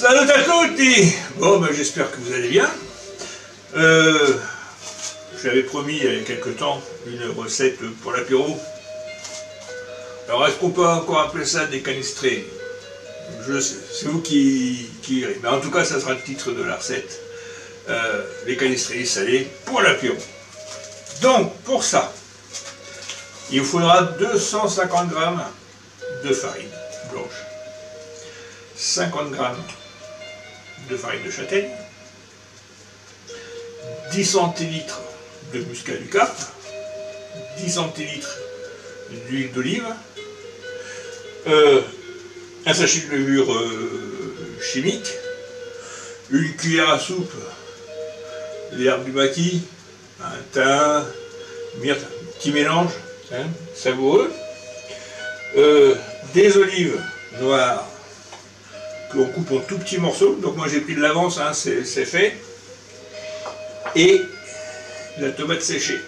Salut à tutti! Bon, ben, j'espère que vous allez bien. J'avais promis il y a quelques temps une recette pour l'apéro. Alors, est-ce qu'on peut encore appeler ça des canistrés? Je sais, c'est vous qui irez. Mais en tout cas, ça sera le titre de la recette. Les canistrés salés pour l'apéro. Donc, pour ça, il vous faudra 250 g de farine blanche, 50 g de farine de châtaigne, 10 centilitres de muscat du Cap, 10 centilitres d'huile d'olive, un sachet de levure chimique, une cuillère à soupe d'herbe du maquis, un thym, myrte, un petit mélange savoureux, des olives noires qu'on coupe en tout petits morceaux, donc moi j'ai pris de l'avance, c'est fait, et la tomate séchée.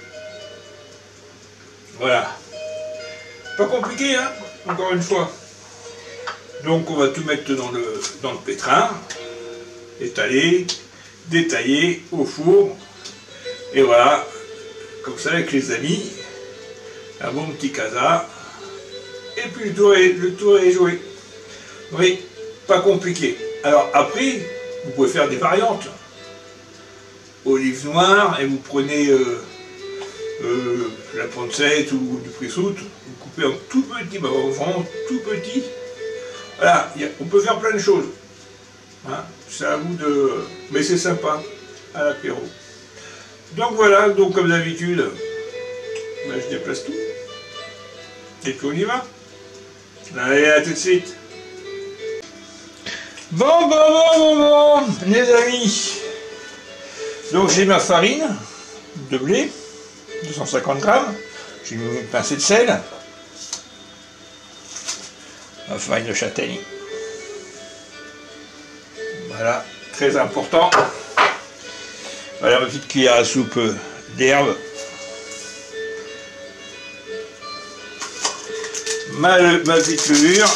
Voilà. Pas compliqué, hein, encore une fois. Donc on va tout mettre dans le pétrin, étaler, détailler au four, et voilà, comme ça avec les amis, un bon petit casa, et puis le tour est joué. Oui, pas compliqué. Alors après, vous pouvez faire des variantes. Olive noire, et vous prenez la pancette ou du prissoute, vous coupez en tout petit, vraiment tout petit. Voilà, on peut faire plein de choses. Hein, c'est à vous de... Mais c'est sympa, à l'apéro. Donc voilà, donc comme d'habitude, ben, je déplace tout. Et puis on y va. Allez, à tout de suite. Bon, les amis. Donc j'ai ma farine de blé, 250 g. J'ai mis une pincée de sel. Ma farine de châtaigne. Voilà, très important. Voilà ma petite cuillère à soupe d'herbe. Ma petite levure.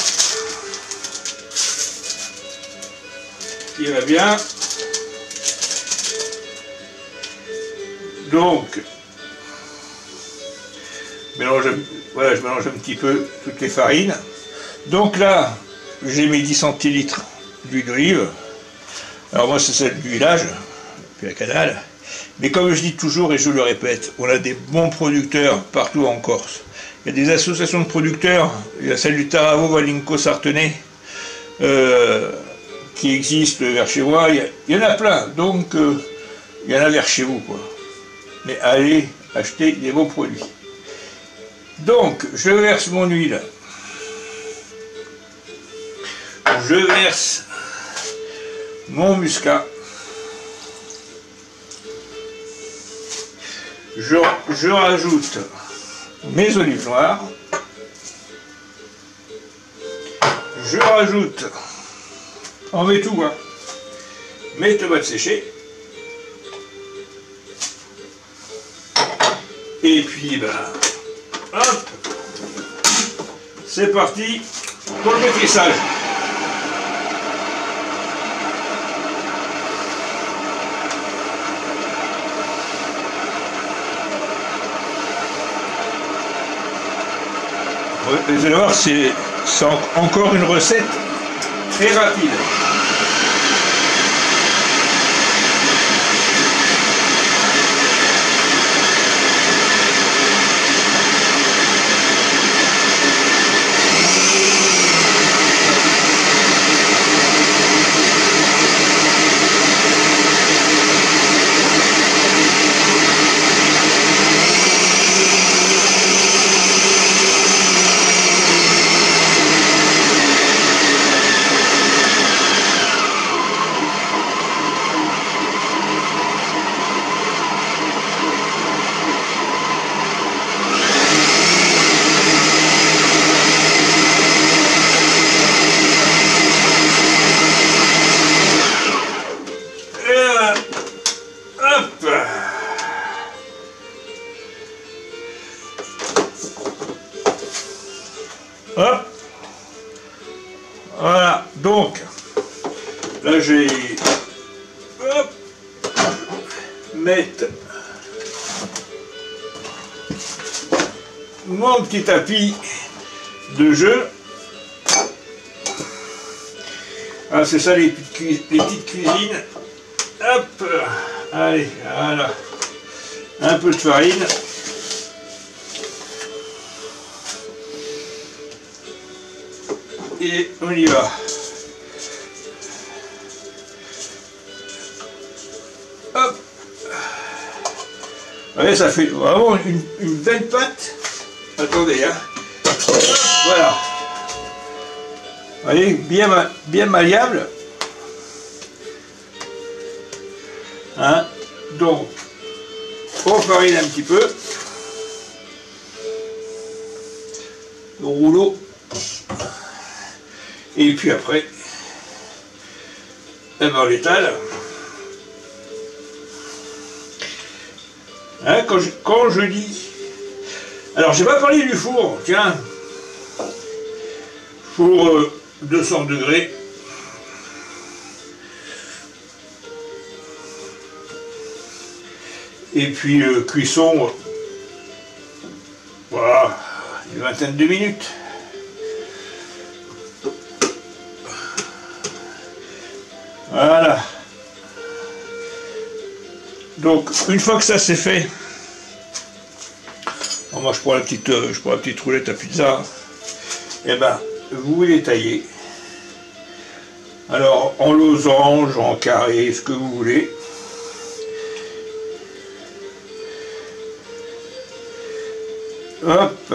Qui va bien. Donc, voilà, je mélange un petit peu toutes les farines. Donc là, j'ai mis 10 centilitres d'huile d'olive. Alors moi, c'est celle du village, puis la Canale. Mais comme je dis toujours, et je le répète, on a des bons producteurs partout en Corse. Il y a des associations de producteurs, il y a celle du Taravo Valinco Sartenay, qui existe vers chez moi. Il y en a plein, donc il y en a vers chez vous, quoi. Mais allez acheter des bons produits. Donc, je verse mon huile. Je verse mon muscat. Je rajoute mes olives noires. Je rajoute, on met tout, hein, mes tomates séchées. Et puis, ben, hop, c'est parti pour le pétrissage. Vous allez voir, c'est encore une recette très rapide. Hop. Voilà, donc, là je vais hop, mettre mon petit tapis de jeu. Ah, c'est ça les petites cuisines. Hop, allez, voilà. Un peu de farine. Et on y va. Hop. Vous voyez, ça fait vraiment une belle pâte. Attendez, hein. Voilà. Vous voyez, bien malléable. Hein. Donc, on farine un petit peu. Le rouleau. Et puis après, on l'étale. Hein, quand je dis... Alors, j'ai pas parlé du four, tiens. Four 200 degrés. Et puis cuisson, voilà, une vingtaine de minutes. Voilà. Donc, une fois que ça c'est fait, moi je prends la petite roulette à pizza, et ben vous les taillez. Alors en losange, en carré, ce que vous voulez. Hop.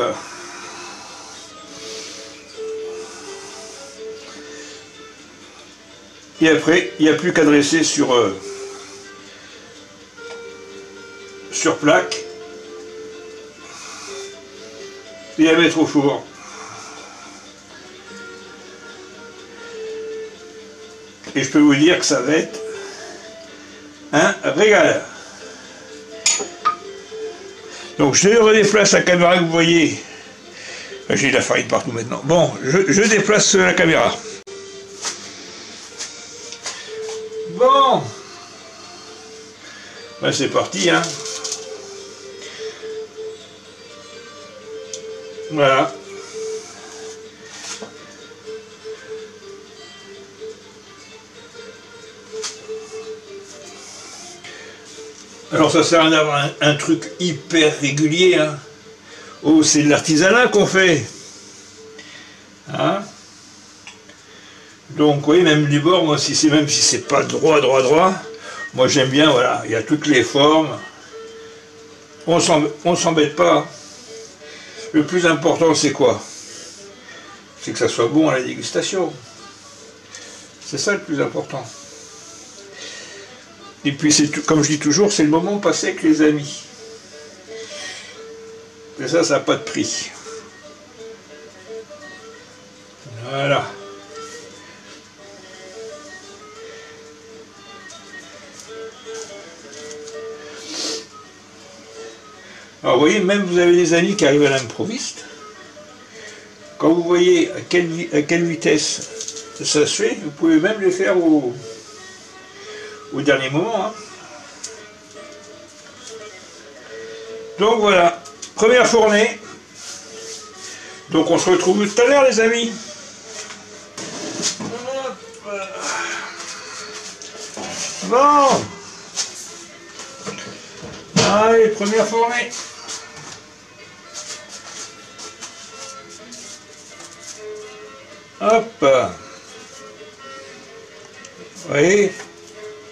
Et après, il n'y a plus qu'à dresser sur plaque et à mettre au four. Et je peux vous dire que ça va être un régal. Donc je redéplace la caméra que vous voyez. J'ai de la farine partout maintenant. Bon, je déplace la caméra. Bon, ben, c'est parti, hein. Voilà. Alors ça sert à rien d'avoir un truc hyper régulier, hein. Oh, c'est de l'artisanat qu'on fait. Hein? Donc oui, même les bords, moi, même si c'est pas droit, moi j'aime bien, voilà, il y a toutes les formes. On s'embête pas. Le plus important, c'est quoi? C'est que ça soit bon à la dégustation. C'est ça le plus important. Et puis, comme je dis toujours, c'est le moment passé avec les amis. Et ça n'a pas de prix. Voilà. Alors vous voyez, même vous avez des amis qui arrivent à l'improviste. Quand vous voyez à quelle vitesse ça se fait, vous pouvez même les faire au dernier moment. Hein. Donc voilà, première fournée. Donc on se retrouve tout à l'heure les amis. Bon. Allez, première fournée. Hop. Vous voyez,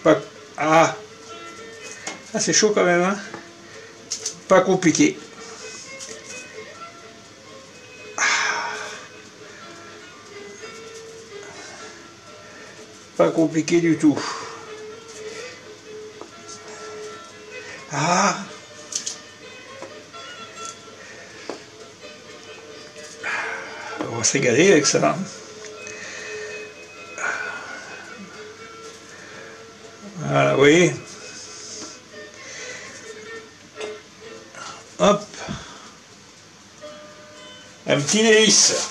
pas... Ah, c'est chaud quand même, hein. Pas compliqué. Pas compliqué du tout. Ah. On va se régaler avec ça. Voilà, vous voyez. Hop. Un petit délice.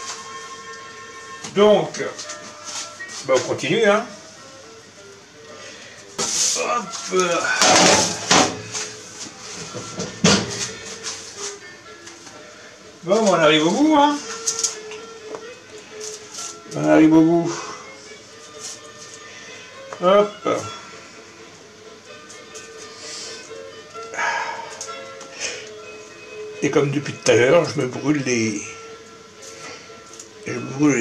Donc, on continue, hein. Hop. Bon, on arrive au bout, hein. On arrive au bout. Hop. Et comme depuis tout à l'heure, je me brûle les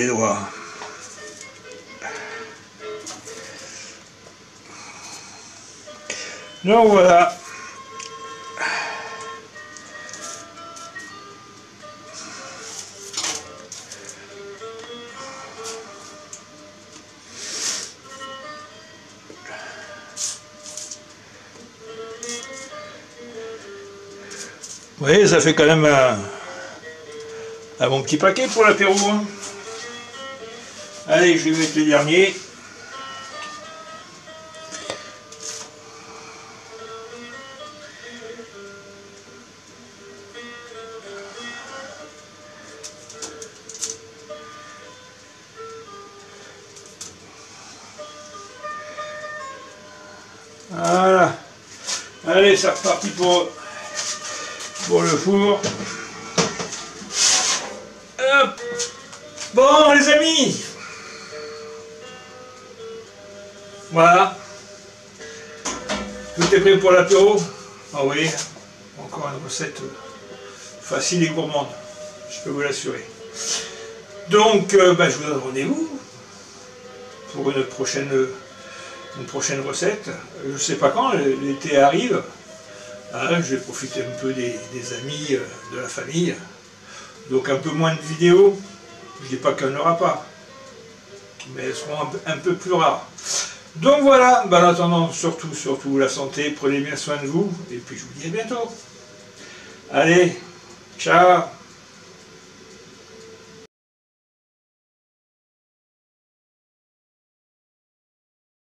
doigts. Donc voilà. Vous voyez, ça fait quand même un bon petit paquet pour l'apéro. Hein. Allez, je vais mettre le dernier. Voilà. Allez, c'est reparti pour le four. Hop. Bon, les amis. Voilà. Tout est prêt pour l'apéro. Ah oui, encore une recette facile et gourmande, je peux vous l'assurer. Donc, je vous donne rendez-vous pour une prochaine recette. Je ne sais pas quand, l'été arrive. Hein, je vais profiter un peu des amis, de la famille. Donc un peu moins de vidéos. Je ne dis pas qu'il n'y en aura pas. Mais elles seront un peu plus rares. Donc voilà, en attendant, surtout la santé, prenez bien soin de vous. Et puis je vous dis à bientôt. Allez, ciao.